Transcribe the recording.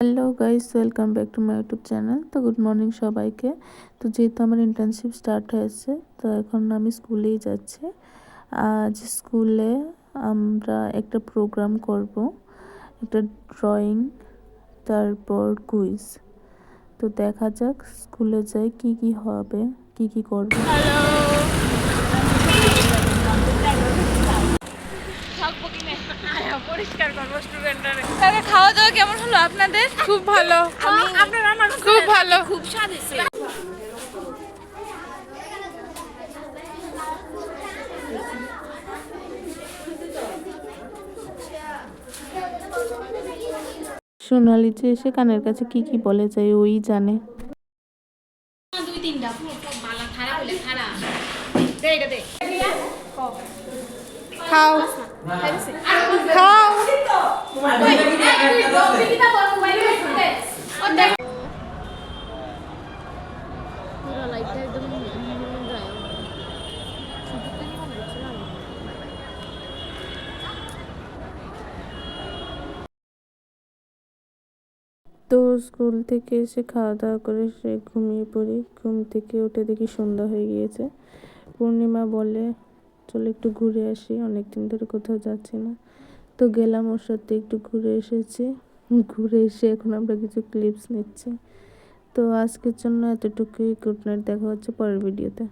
Hello guys, welcome back to my YouTube channel. তো good morning সবাইকে। তো যেহেতু আমার ইন্টার্নশিপ স্টার্ট হয়েছে, তো এখন আমি স্কুলেই যাচ্ছি। আজ স্কুলে আমরা একটা প্রোগ্রাম করব, একটা ড্রয়িং, তারপর কুইজ। তো দেখা যাক স্কুলে যাই কি কি হবে, কি কি করব। পরিষ্কার করবো স্টুডেন্টরা। তাহলে খাওয়া দাওয়া কেমন হলো আপনাদের? খুব ভালো। আপনার রান্না খুব ভালো, খুব স্বাদ হয়েছে। সোনালি যে এসে কানের কাছে কি কি বলে যায় ওই জানে। দুই তিনটা বালা খারাপ হলে খারাপ দে এটা দে খাও খাও তো স্কুল থেকে এসে খাওয়া দাওয়া করে সে ঘুমিয়ে পড়ি। ঘুম থেকে উঠে দেখি সন্ধ্যা হয়ে গিয়েছে। পূর্ণিমা বলে চলো একটু ঘুরে আসি, অনেকদিন ধরে কোথাও যাচ্ছি না। তো গেলাম, ওর সাথে একটু ঘুরে এসেছি। ঘুরে এসে এখন আমরা কিছু ক্লিপস নিচ্ছি। তো আজকের জন্য এতটুকুই। গুড নাইট, দেখা হচ্ছে পরের ভিডিওতে।